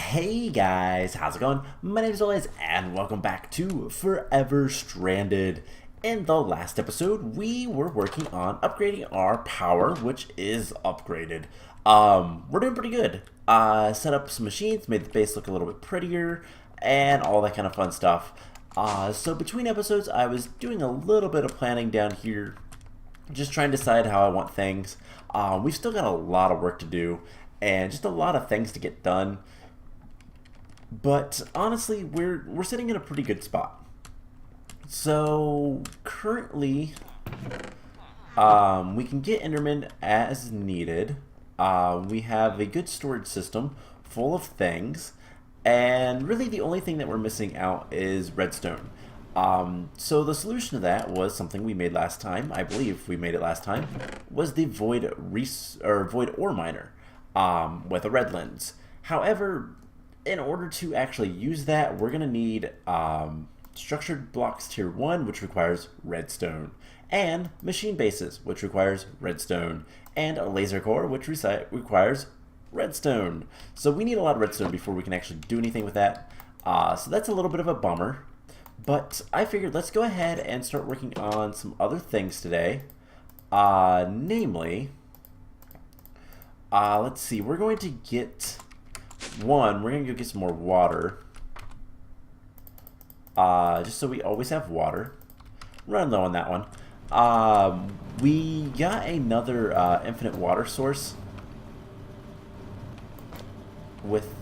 Hey guys, how's it going? My name is Elias and welcome back to Forever Stranded. In the last episode, we were working on upgrading our power, which is upgraded. We're doing pretty good. Set up some machines, made the base look a little bit prettier, and all that kind of fun stuff. So between episodes, I was doing a little bit of planning down here, just trying to decide how I want things. We've still got a lot of work to do, and just a lot of things to get done. But honestly, we're sitting in a pretty good spot. So currently, we can get Enderman as needed. We have a good storage system full of things, and really the only thing that we're missing out is redstone. So the solution to that was something we made last time. I believe we made it last time. Was the void ore miner with a red lens. However, in order to actually use that, we're going to need structured blocks tier 1, which requires redstone, and machine bases, which requires redstone, and a laser core, which requires redstone. So we need a lot of redstone before we can actually do anything with that. So that's a little bit of a bummer, but I figured let's go ahead and start working on some other things today. Namely, let's see, we're going to get... we're going to go get some more water. Just so we always have water. Run low on that one. We got another infinite water source. With...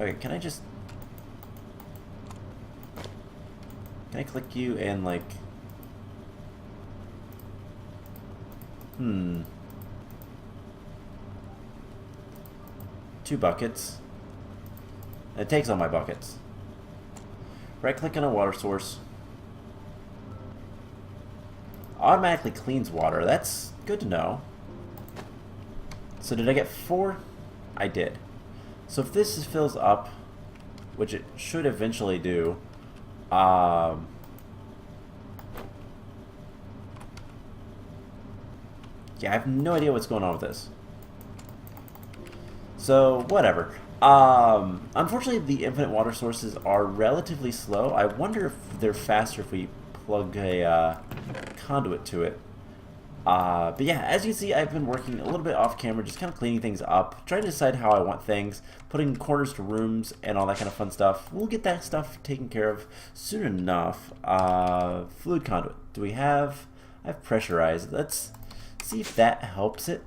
Okay, can I just... Can I click you and like... Two buckets. It takes all my buckets. Right click on a water source. Automatically cleans water. That's good to know. So did I get 4? I did. So if this fills up, which it should eventually do, yeah, I have no idea what's going on with this. So, whatever. Unfortunately, the infinite water sources are relatively slow. I wonder if they're faster if we plug a conduit to it. But yeah, as you see, I've been working a little bit off camera, just kind of cleaning things up, trying to decide how I want things, putting corners to rooms, and all that kind of fun stuff. We'll get that stuff taken care of soon enough. Fluid conduit. Do we have... I have pressurized. Let's see if that helps it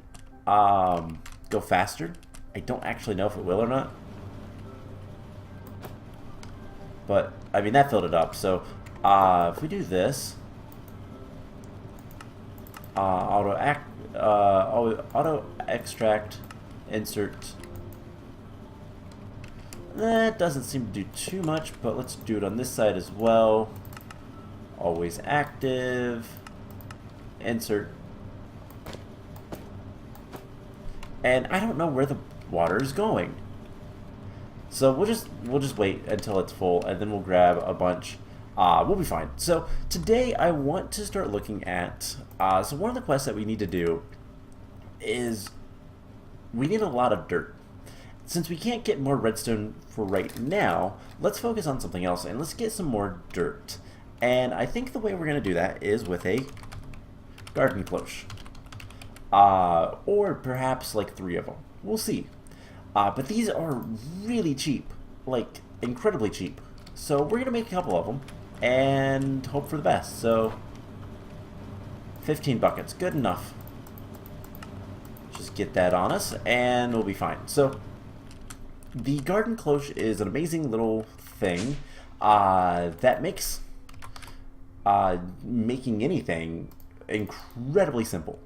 go faster. I don't actually know if it will or not. But, I mean, that filled it up. So, if we do this, auto extract, insert. That doesn't seem to do too much, but let's do it on this side as well. Always active, insert. And I don't know where the water is going. So we'll just wait until it's full, and then we'll grab a bunch. We'll be fine. So today I want to start looking at so one of the quests that we need to do is we need a lot of dirt. Since we can't get more redstone for right now, let's focus on something else and let's get some more dirt. And I think the way we're going to do that is with a garden cloche. Or perhaps like 3 of them. We'll see. But these are really cheap. Like, incredibly cheap. So we're going to make a couple of them and hope for the best. So, 15 buckets. Good enough. Just get that on us and we'll be fine. So, the garden cloche is an amazing little thing that makes making anything incredibly simple.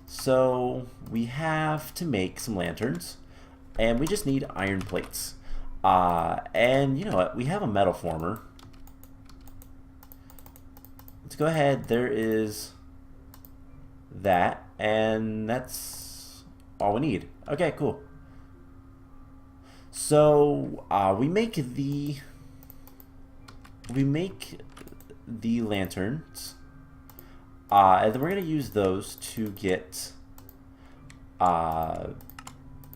So we have to make some lanterns, and we just need iron plates. And you know what? We have a metal former. Let's go ahead. There is that, and that's all we need. Okay, cool. So we make the lanterns. And then we're going to use those to get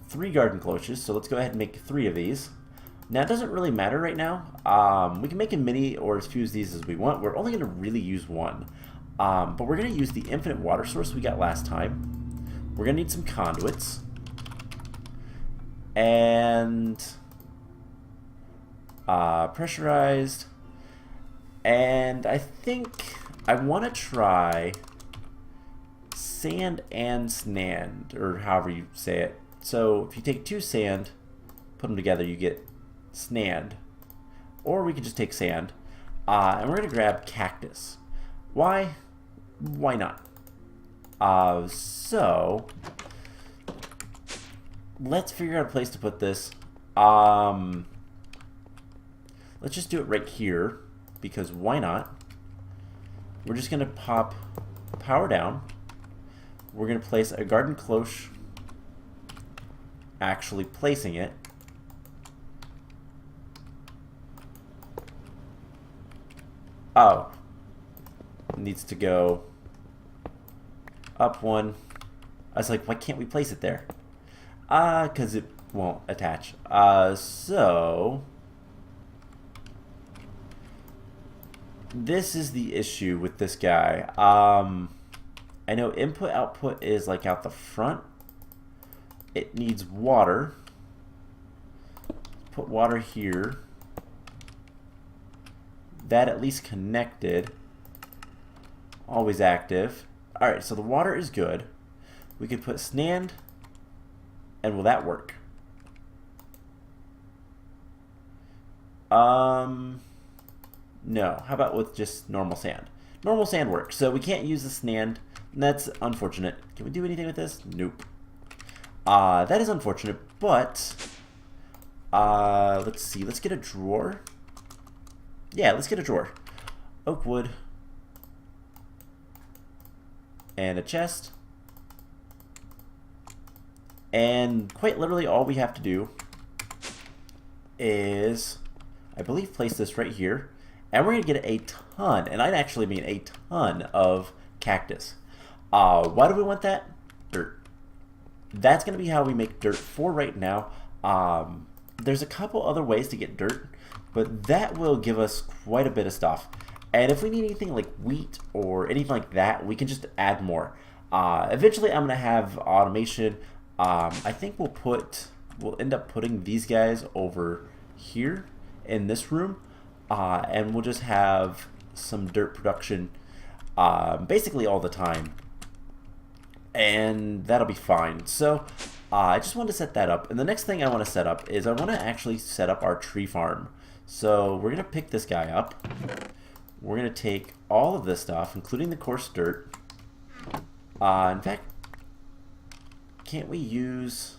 3 garden cloches, so let's go ahead and make 3 of these. Now, it doesn't really matter right now. We can make as many or as few of these as we want. We're only going to really use one. But we're going to use the infinite water source we got last time. We're going to need some conduits. And pressurized. And I think I want to try sand and sand, or however you say it. So if you take 2 sand, put them together, you get sand. Or we could just take sand. And we're going to grab cactus. Why? Why not? So let's figure out a place to put this. Let's just do it right here, because why not? We're just going to pop power down. We're going to place a garden cloche, actually placing it. Oh, it needs to go up 1. I was like, why can't we place it there? Because it won't attach. So this is the issue with this guy. I know input output is like out the front. It needs water. Put water here. That at least connected. Always active. Alright, so the water is good. We could put sand. And will that work? No. How about with just normal sand? Normal sand works. So we can't use the sand. That's unfortunate. Can we do anything with this? Nope. That is unfortunate, but let's see. Let's get a drawer. Yeah, let's get a drawer. Oak wood. And a chest. And quite literally all we have to do is, I believe, place this right here. And we're going to get a ton, and I'd actually mean a ton of cactus. Why do we want that? Dirt. That's going to be how we make dirt for right now. There's a couple other ways to get dirt, but that will give us quite a bit of stuff. And if we need anything like wheat or anything like that, we can just add more. Eventually I'm going to have automation. I think we'll end up putting these guys over here in this room. And we'll just have some dirt production basically all the time. And that'll be fine. So I just want to set that up. And the next thing I want to set up is I want to actually set up our tree farm. So we're going to pick this guy up. We're going to take all of this stuff, including the coarse dirt. In fact, can't we use...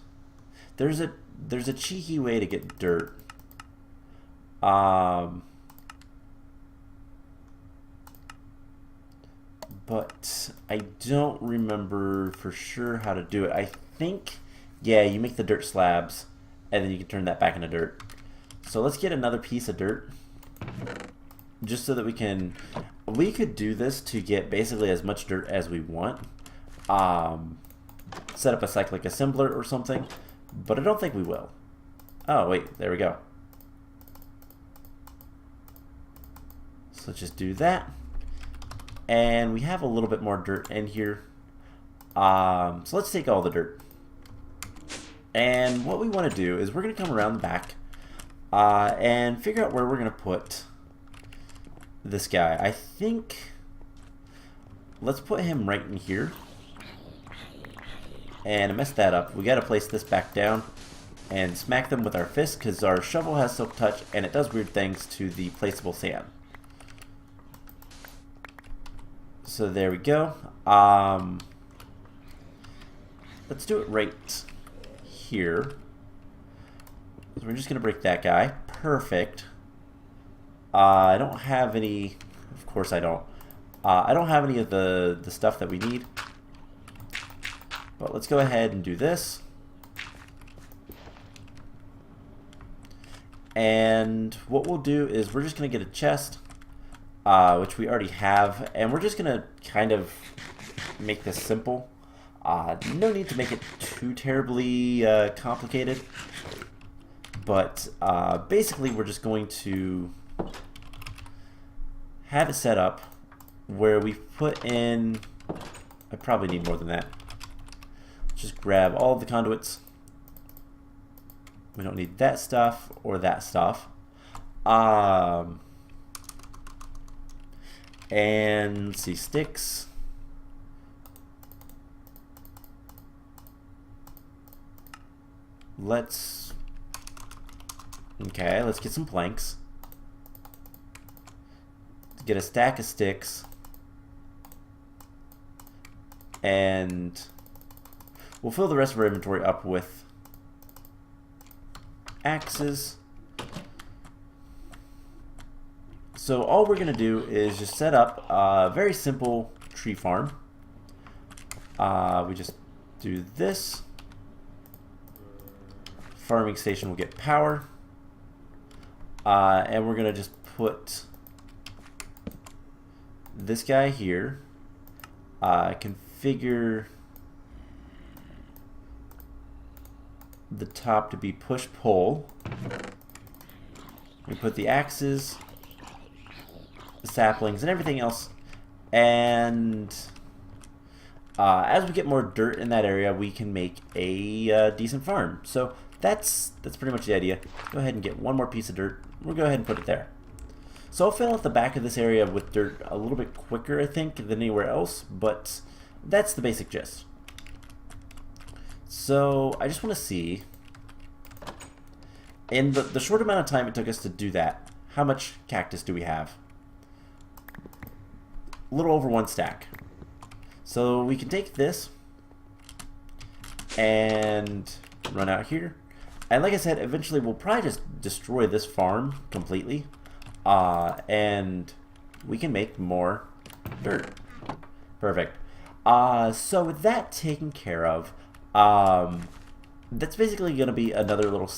There's a cheeky way to get dirt. But I don't remember for sure how to do it. I think, yeah, you make the dirt slabs, and then you can turn that back into dirt. So let's get another piece of dirt, just so that we could do this to get basically as much dirt as we want. Set up a cyclic assembler or something, but I don't think we will. Oh, wait, there we go. So let's just do that. And we have a little bit more dirt in here. So let's take all the dirt. And what we want to do is we're going to come around the back and figure out where we're going to put this guy. I think let's put him right in here. And I messed that up. We got to place this back down and smack them with our fist because our shovel has silk touch and it does weird things to the placeable sand. So there we go. Let's do it right here. So we're just going to break that guy. Perfect. I don't have any... Of course I don't. I don't have any of the stuff that we need. But let's go ahead and do this. And what we'll do is we're just going to get a chest, which we already have, and we're just going to kind of make this simple. No need to make it too terribly complicated, but basically we're just going to have it set up where we put in, I probably need more than that. Just grab all of the conduits. We don't need that stuff or that stuff. And let's see, sticks. Let's get some planks. Get a stack of sticks. And we'll fill the rest of our inventory up with axes. So all we're going to do is just set up a very simple tree farm. We just do this. Farming station will get power. And we're going to just put this guy here. Configure the top to be push-pull. We put the axes, the saplings, and everything else. And as we get more dirt in that area, we can make a decent farm. So that's pretty much the idea. Go ahead and get one more piece of dirt. We'll go ahead and put it there. So I'll fill out the back of this area with dirt a little bit quicker, I think, than anywhere else, but that's the basic gist. So I just want to see, in the short amount of time it took us to do that, how much cactus do we have? A little over 1 stack. So we can take this and run out here. And like I said, eventually we'll probably just destroy this farm completely. And we can make more dirt. Perfect. So with that taken care of, that's basically going to be another little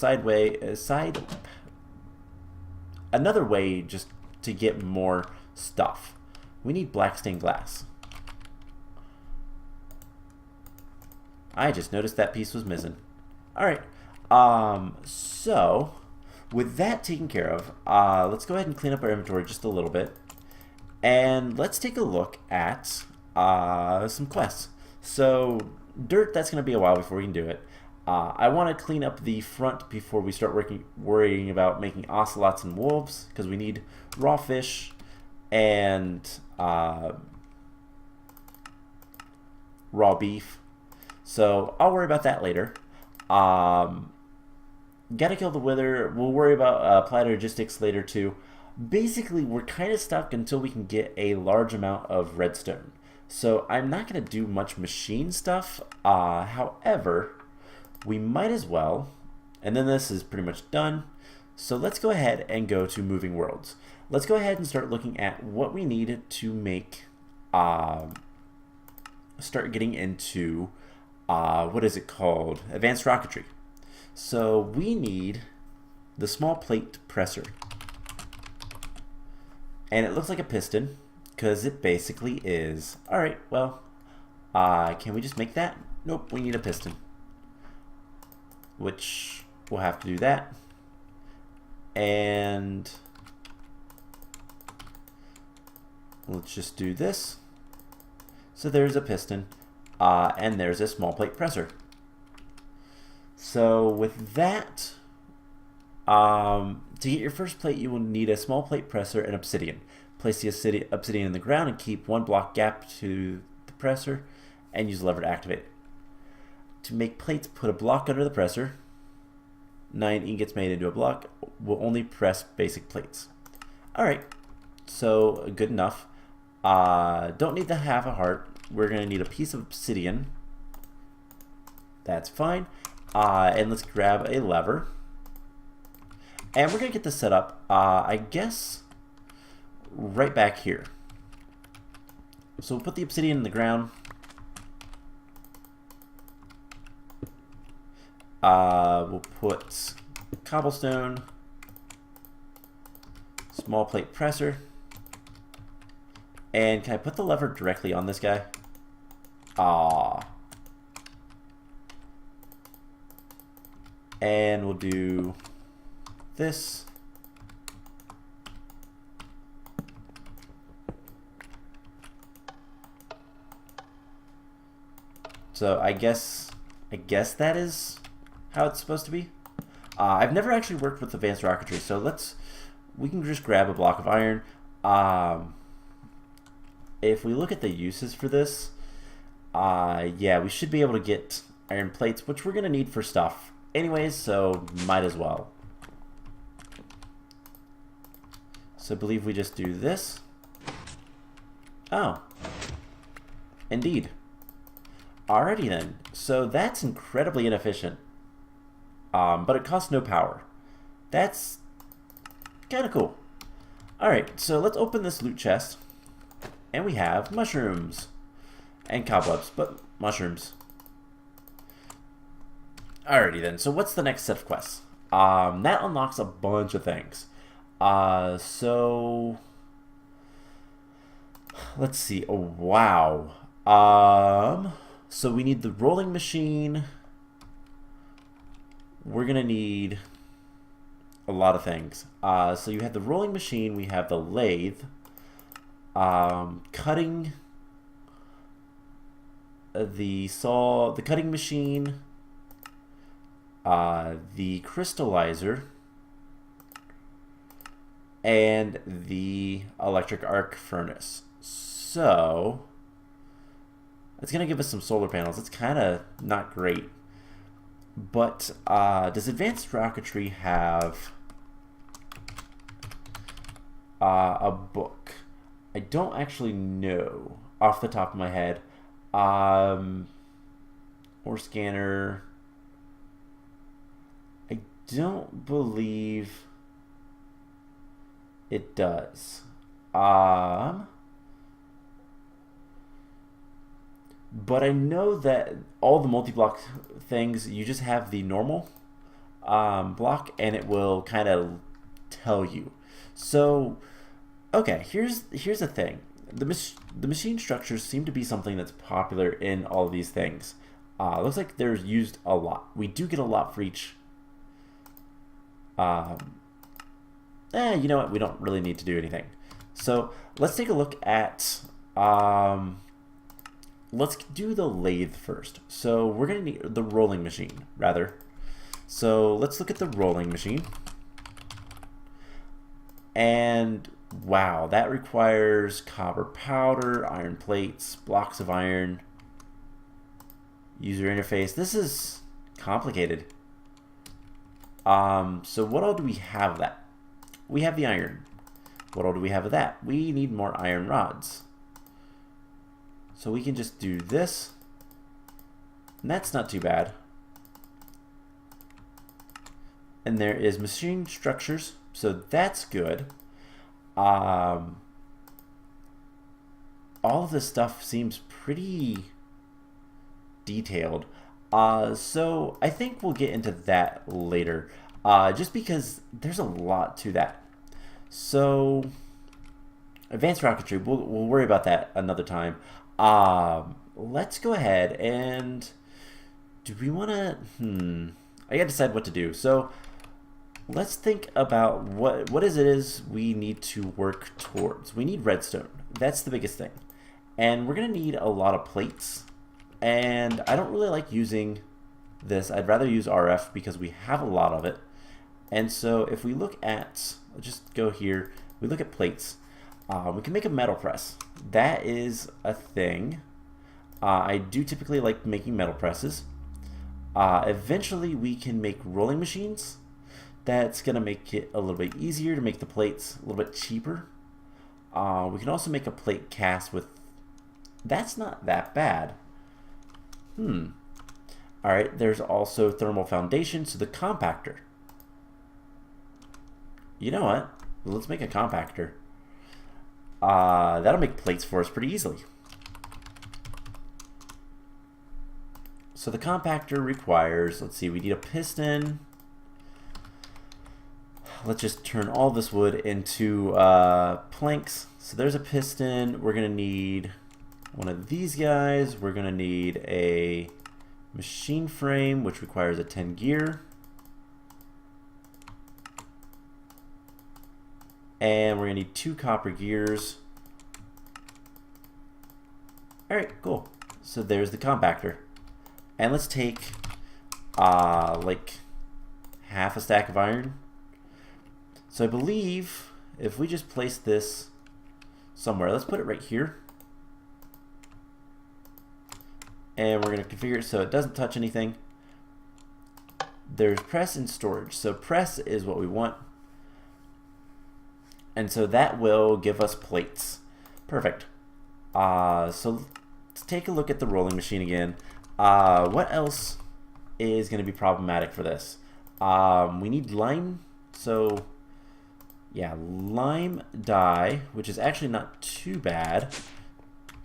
another way just to get more stuff. We need black stained glass. I just noticed that piece was missing. Alright, so with that taken care of, let's go ahead and clean up our inventory just a little bit. And let's take a look at some quests. So dirt, that's going to be a while before we can do it. I want to clean up the front before we start worrying about making ocelots and wolves, because we need raw fish and raw beef. So I'll worry about that later. Gotta kill the wither. We'll worry about applied logistics later too. Basically, we're kind of stuck until we can get a large amount of redstone. So I'm not going to do much machine stuff. However, we might as well. And then this is pretty much done. So let's go ahead and go to moving worlds. Let's go ahead and start looking at what we need to make, start getting into, what is it called? Advanced Rocketry. So we need the small plate presser. And it looks like a piston, because it basically is. Alright, well, can we just make that? Nope, we need a piston. Which, we'll have to do that. And let's just do this. So there's a piston, and there's a small plate presser. So with that, to get your first plate, you will need a small plate presser and obsidian. Place the obsidian in the ground and keep 1 block gap to the presser, and use the lever to activate it. To make plates, put a block under the presser. 9 ingots made into a block will only press basic plates. Alright, so good enough. Don't need the half a heart. We're going to need a piece of obsidian. That's fine. And let's grab a lever. And we're going to get this set up, I guess, right back here. So we'll put the obsidian in the ground. We'll put cobblestone, small plate presser, and can I put the lever directly on this guy? And we'll do this. So I guess that is how it's supposed to be. I've never actually worked with Advanced Rocketry, so we can just grab a block of iron. If we look at the uses for this, yeah, we should be able to get iron plates, which we're gonna need for stuff anyways, so might as well. So I believe we just do this. Oh, indeed. Alrighty then, so that's incredibly inefficient, but it costs no power. That's kind of cool. Alright, so let's open this loot chest, and we have mushrooms, and cobwebs, but mushrooms. Alrighty then, so what's the next set of quests? That unlocks a bunch of things. So let's see, oh wow. So we need the rolling machine. We're gonna need a lot of things. So you have the rolling machine, we have the lathe, cutting, the cutting machine, the crystallizer, and the electric arc furnace. So it's going to give us some solar panels. It's kind of not great. But does Advanced Rocketry have a book? I don't actually know off the top of my head. Or scanner. I don't believe it does. But I know that all the multi-block things, you just have the normal block and it will kind of tell you. So, okay, here's the thing. The machine structures seem to be something that's popular in all of these things. Looks like they're used a lot. We do get a lot for each. You know what? We don't really need to do anything. So let's take a look at. Let's do the lathe first. So we're going to need the rolling machine, rather. So let's look at the rolling machine. And wow, that requires copper powder, iron plates, blocks of iron, user interface. This is complicated. So what all do we have of that? We have the iron. What all do we have of that? We need more iron rods. So we can just do this, and that's not too bad. And there is machine structures, so that's good. All of this stuff seems pretty detailed. So I think we'll get into that later, just because there's a lot to that. So Advanced Rocketry, we'll worry about that another time. Let's go ahead and do we want to? I gotta decide what to do. So let's think about what it is we need to work towards. We need redstone. That's the biggest thing, and we're gonna need a lot of plates. And I don't really like using this. I'd rather use RF because we have a lot of it. And so if we look at, let's just go here. We look at plates. We can make a metal press. That is a thing. I do typically like making metal presses. Eventually we can make rolling machines. That's going to make it a little bit easier to make the plates a little bit cheaper. We can also make a plate cast with... That's not that bad. Alright, there's also thermal foundation, so the compactor. You know what? Let's make a compactor. That'll make plates for us pretty easily. So the compactor requires, let's see, we need a piston. Let's just turn all this wood into planks. So there's a piston. We're going to need one of these guys. We're going to need a machine frame, which requires a 10 gear. And we're going to need 2 copper gears. Alright, cool. So there's the compactor. And let's take like half a stack of iron. So I believe if we just place this somewhere, let's put it right here. And we're going to configure it so it doesn't touch anything. There's press and storage. So press is what we want. And so that will give us plates. Perfect. So let's take a look at the rolling machine again. What else is going to be problematic for this? We need lime. So yeah, lime dye, which is actually not too bad.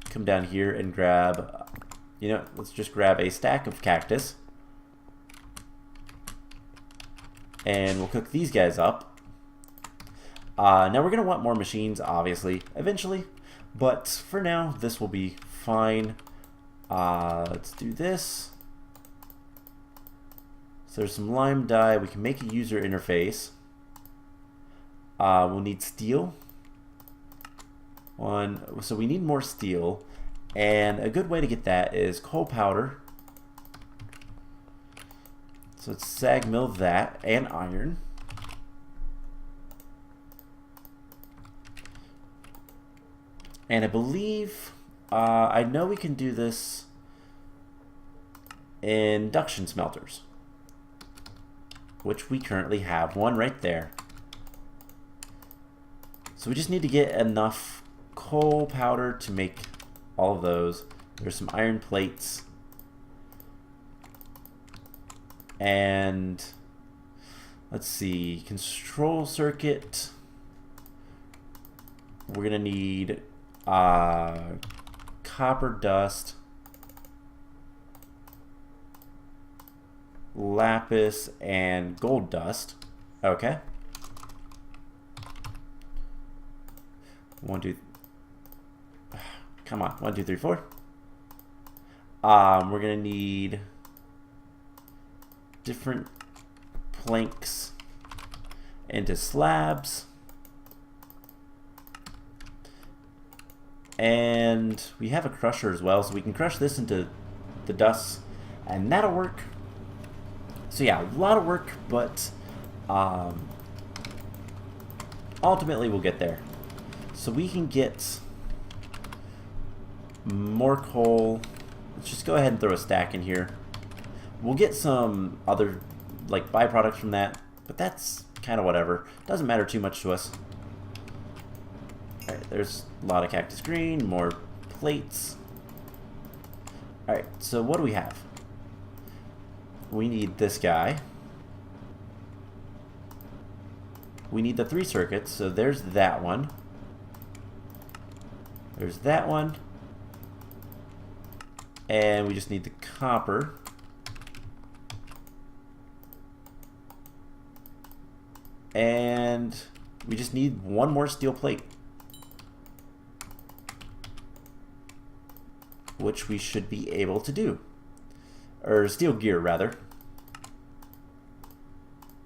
Come down here and grab, you know, let's just grab a stack of cactus. And we'll cook these guys up. Now we're going to want more machines, obviously, eventually. But for now, this will be fine. Let's do this. So there's some lime dye. We can make a user interface. We'll need steel. So we need more steel. And a good way to get that is coal powder. So let's sag mill that, and iron. And I believe, I know we can do this in induction smelters, which we currently have one right there. So we just need to get enough coal powder to make all of those. There's some iron plates. And let's see, control circuit. We're gonna need copper dust, lapis, and gold dust. Okay. 1, 2. Come on, 1, 2, 3, 4. We're gonna need different planks into slabs, and we have a crusher as well, so we can crush this into the dust, and that'll work. So yeah, a lot of work, but ultimately we'll get there. So we can get more coal. Let's just go ahead and throw a stack in here. We'll get some other like byproducts from that, but that's kind of whatever. Doesn't matter too much to us. Alright, there's a lot of cactus green, more plates. Alright, so what do we have? We need this guy. We need the 3 circuits, so there's that one. There's that one. And we just need the copper. And we just need one more steel plate, which we should be able to do. Or steel gear, rather.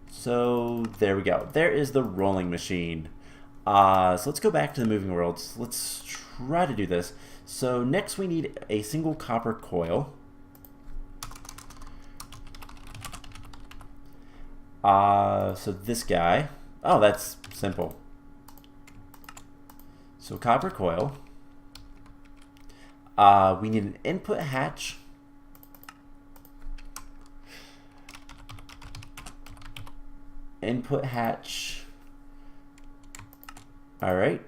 So there we go. There is the rolling machine. So let's go back to the moving worlds. Let's try to do this. So next we need a single copper coil. So this guy. Oh, that's simple. So copper coil. We need an input hatch. Input hatch. All right.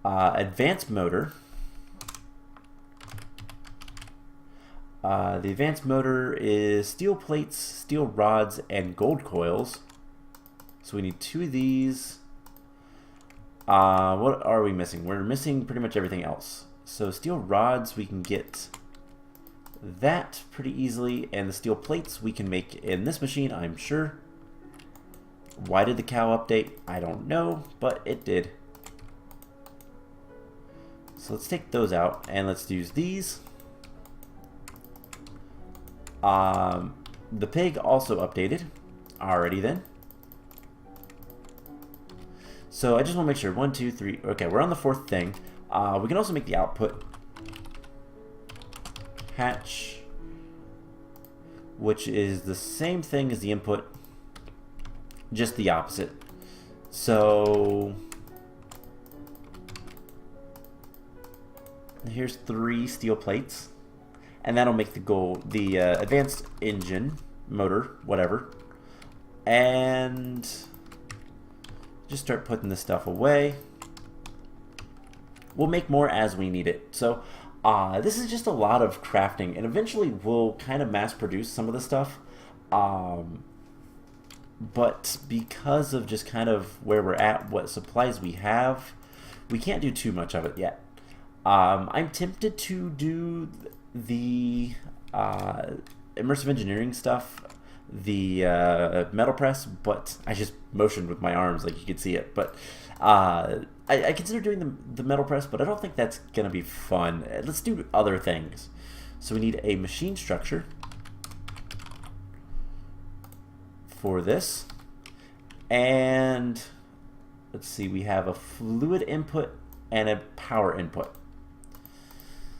Advanced motor. The advanced motor is steel plates, steel rods, and gold coils. So we need 2 of these. What are we missing? We're missing pretty much everything else. So steel rods, we can get that pretty easily, and the steel plates we can make in this machine, I'm sure. Why did the cow update? I don't know, but it did. So let's take those out, and let's use these. The pig also updated. Alrighty then. So I just want to make sure. 1, 2, 3. Okay, we're on the fourth thing. We can also make the output hatch, which is the same thing as the input, just the opposite. So here's 3 steel plates, and that'll make the advanced engine motor, whatever. And just start putting this stuff away. We'll make more as we need it. So this is just a lot of crafting, and eventually we'll kind of mass produce some of the stuff. But because of just kind of where we're at, what supplies we have, we can't do too much of it yet. I'm tempted to do the immersive engineering stuff, the metal press, but I just motioned with my arms like you could see it. But I consider doing the metal press, but I don't think that's going to be fun. Let's do other things. So we need a machine structure for this. And let's see, we have a fluid input and a power input.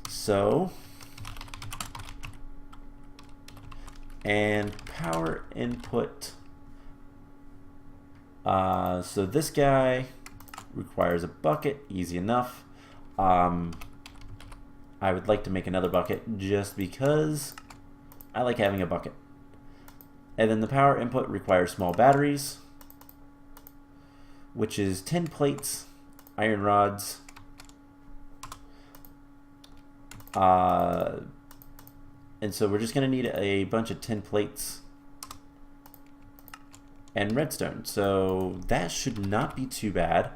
So, and power input. So this guy requires a bucket, easy enough. I would like to make another bucket just because I like having a bucket. And then the power input requires small batteries, which is 10 plates, iron rods, and so we're just going to need a bunch of tin plates and redstone. So that should not be too bad.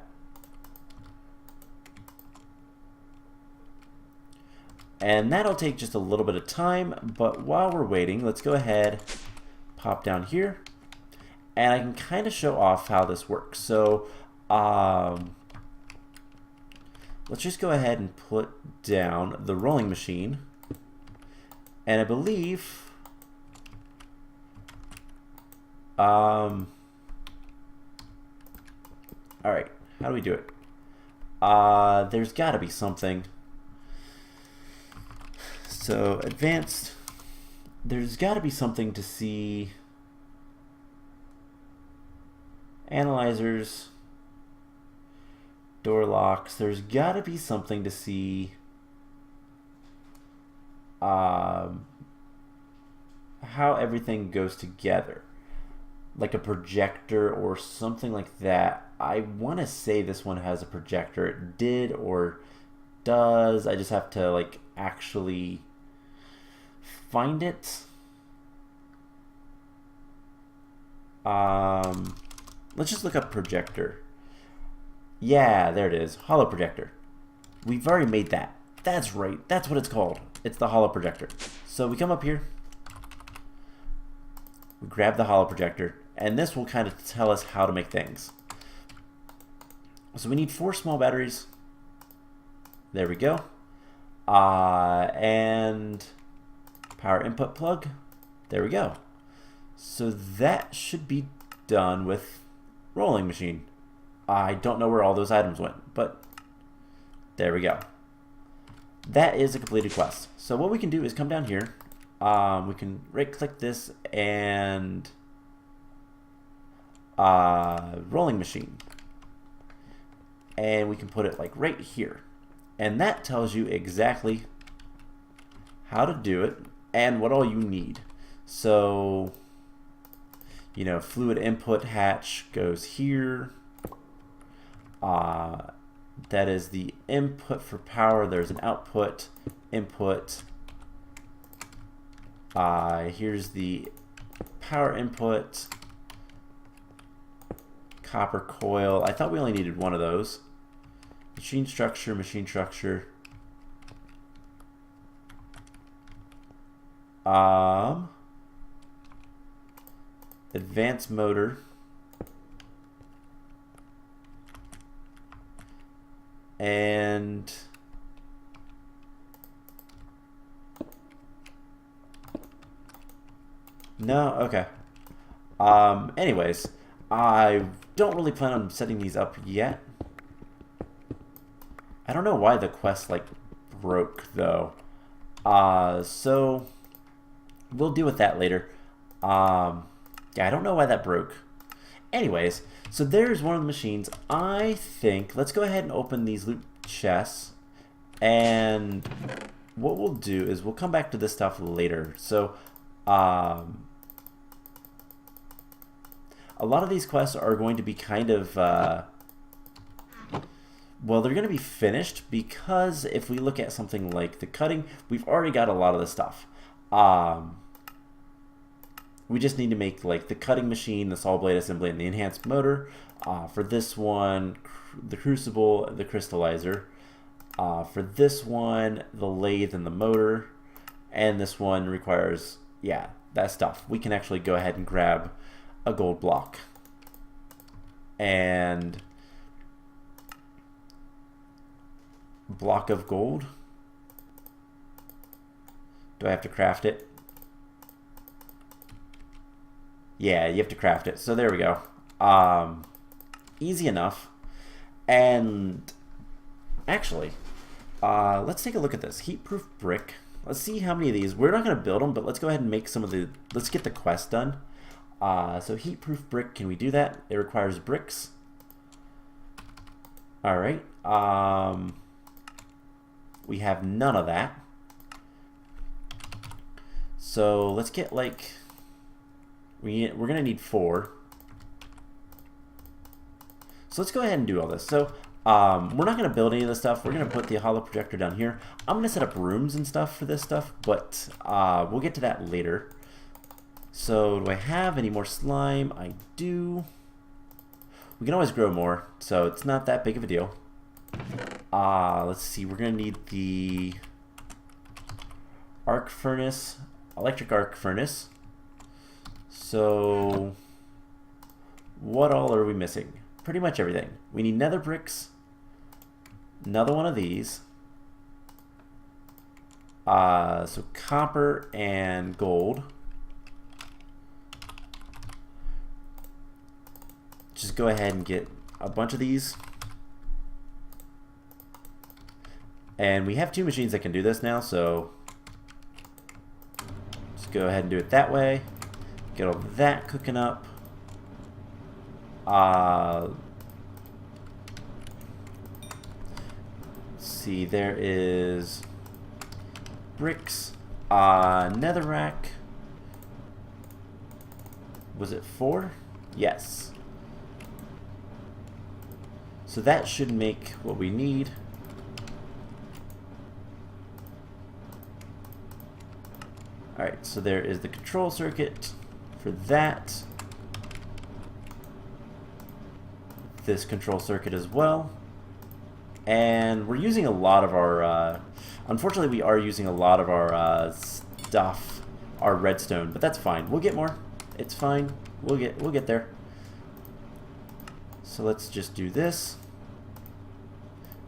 And that'll take just a little bit of time, but while we're waiting, let's go ahead, pop down here, and I can kind of show off how this works. So let's just go ahead and put down the rolling machine. And I believe all right, how do we do it? There's got to be something. So advanced, there's got to be something to see. Analyzers, door locks, there's got to be something to see how everything goes together, like a projector or something like that. I want to say this one has a projector. It did or does. I just have to like actually find it. Let's just look up projector. Yeah, there it is. Hollow projector. We've already made that. That's right. That's what it's called. It's the hollow projector. So we come up here. We grab the hollow projector. And this will kind of tell us how to make things. So we need 4 small batteries. There we go. And power input plug. There we go. So that should be done with rolling machine. I don't know where all those items went, but there we go. That is a completed quest. So what we can do is come down here. We can right click this and rolling machine. And we can put it like right here. And that tells you exactly how to do it and what all you need. So, you know, fluid input hatch goes here. That is the input for power. There's an output, input. Here's the power input, copper coil. I thought we only needed one of those. Machine structure, machine structure. Advanced motor. And no, okay. Anyways, I don't really plan on setting these up yet. I don't know why the quest like broke though. So we'll deal with that later. Yeah, I don't know why that broke. Anyways, so there's one of the machines. I think let's go ahead and open these loot chests, and what we'll do is we'll come back to this stuff later. So a lot of these quests are going to be kind of well, they're going to be finished, because if we look at something like the cutting, we've already got a lot of the stuff. We just need to make like the cutting machine, the saw blade assembly, and the enhanced motor. For this one, the crucible, the crystallizer. For this one, the lathe and the motor. And this one requires, yeah, that stuff. We can actually go ahead and grab a gold block. And block of gold. Do I have to craft it? Yeah, you have to craft it. So there we go. Easy enough. And actually, let's take a look at this. Heat-proof brick. Let's see how many of these. We're not going to build them, but let's go ahead and make some of the... Let's get the quest done. So heat-proof brick, can we do that? It requires bricks. Alright. We have none of that. So let's get like... We're going to need 4. So let's go ahead and do all this. So we're not going to build any of this stuff. We're going to put the hollow projector down here. I'm going to set up rooms and stuff for this stuff, but we'll get to that later. So do I have any more slime? I do. We can always grow more, so it's not that big of a deal. Let's see. We're going to need the arc furnace, electric arc furnace. So what all are we missing? Pretty much everything. We need nether bricks, another one of these. So copper and gold. Just go ahead and get a bunch of these. And we have 2 machines that can do this now, so just go ahead and do it that way. Get all that cooking up. Let's see, there is bricks, netherrack. Was it 4? Yes. So that should make what we need. Alright, so there is the control circuit for that. This control circuit as well. And we're using a lot of our, unfortunately we are using a lot of our stuff, our redstone, but that's fine. We'll get more. It's fine. We'll get there. So let's just do this.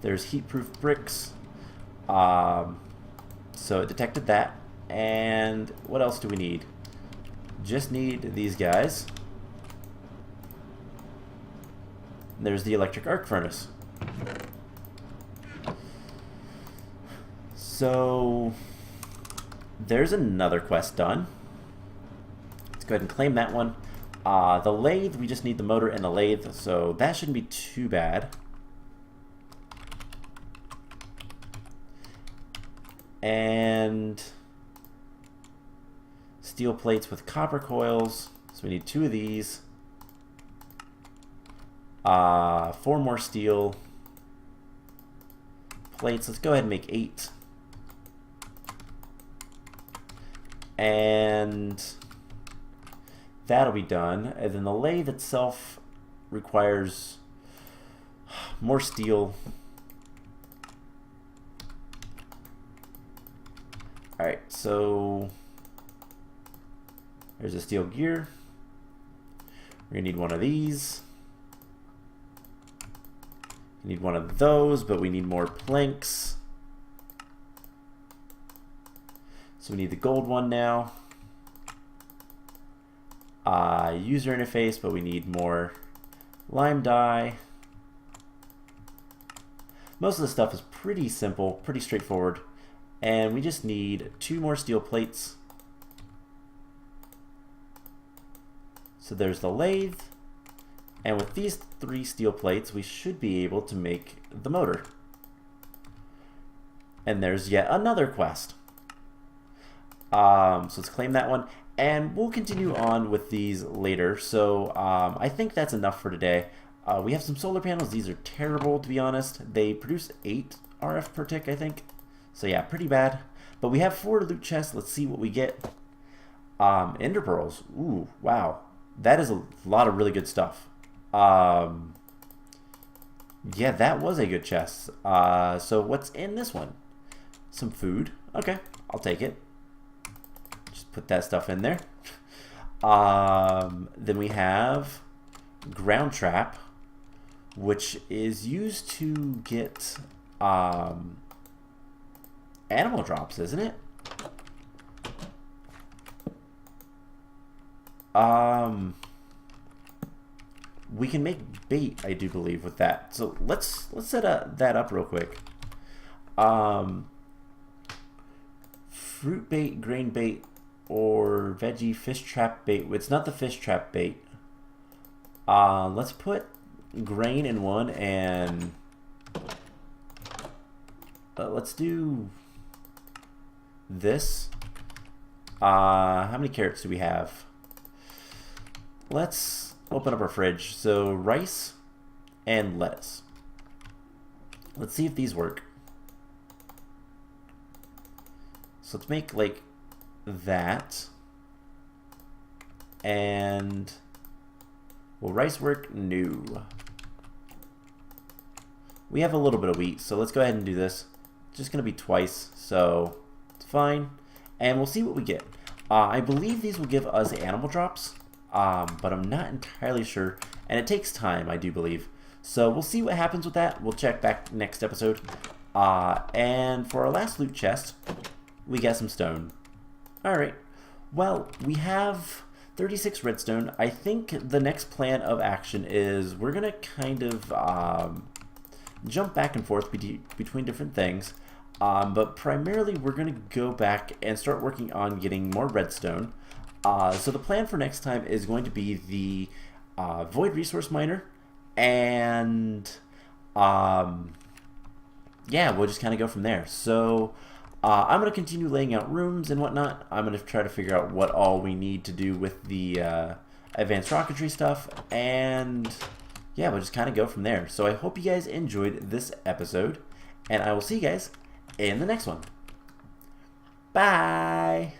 There's heat-proof bricks. So it detected that. And what else do we need? Just need these guys. There's the electric arc furnace. So there's another quest done. Let's go ahead and claim that one. The lathe, we just need the motor and the lathe, so that shouldn't be too bad. And steel plates with copper coils, so we need 2 of these. 4 more steel plates. Let's go ahead and make 8. And that'll be done. And then the lathe itself requires more steel. Alright, so there's a steel gear. We're going to need one of these. We need one of those, but we need more planks. So we need the gold one now. user interface, but we need more lime dye. Most of the stuff is pretty simple, pretty straightforward, and we just need 2 more steel plates. So there's the lathe, and with these 3 steel plates we should be able to make the motor. And there's yet another quest. So let's claim that one, and we'll continue on with these later. So I think that's enough for today. We have some solar panels. These are terrible, to be honest. They produce 8 RF per tick, I think. So yeah, pretty bad. But we have 4 loot chests. Let's see what we get. Ender pearls. Ooh, wow. That is a lot of really good stuff. Yeah, that was a good chest. So what's in this one? Some food. Okay, I'll take it. Just put that stuff in there. Then we have ground trap, which is used to get animal drops, isn't it? We can make bait, I do believe, with that. So let's set that up real quick. Fruit bait, grain bait, or veggie fish trap bait. It's not the fish trap bait. Let's put grain in one, and let's do this. How many carrots do we have? Let's open up our fridge. So rice and lettuce. Let's see if these work. So let's make like that. And will rice work? No. We have a little bit of wheat, so let's go ahead and do this. It's just going to be twice, so it's fine. And we'll see what we get. I believe these will give us animal drops, but I'm not entirely sure. And it takes time, I do believe. So we'll see what happens with that. We'll check back next episode. And for our last loot chest, we got some stone. Alright, well, we have 36 redstone. I think the next plan of action is we're going to kind of jump back and forth between different things. But primarily we're going to go back and start working on getting more redstone. So the plan for next time is going to be the void resource miner, and yeah, we'll just kind of go from there. So I'm going to continue laying out rooms and whatnot. I'm going to try to figure out what all we need to do with the advanced rocketry stuff, and yeah, we'll just kind of go from there. So I hope you guys enjoyed this episode, and I will see you guys in the next one. Bye!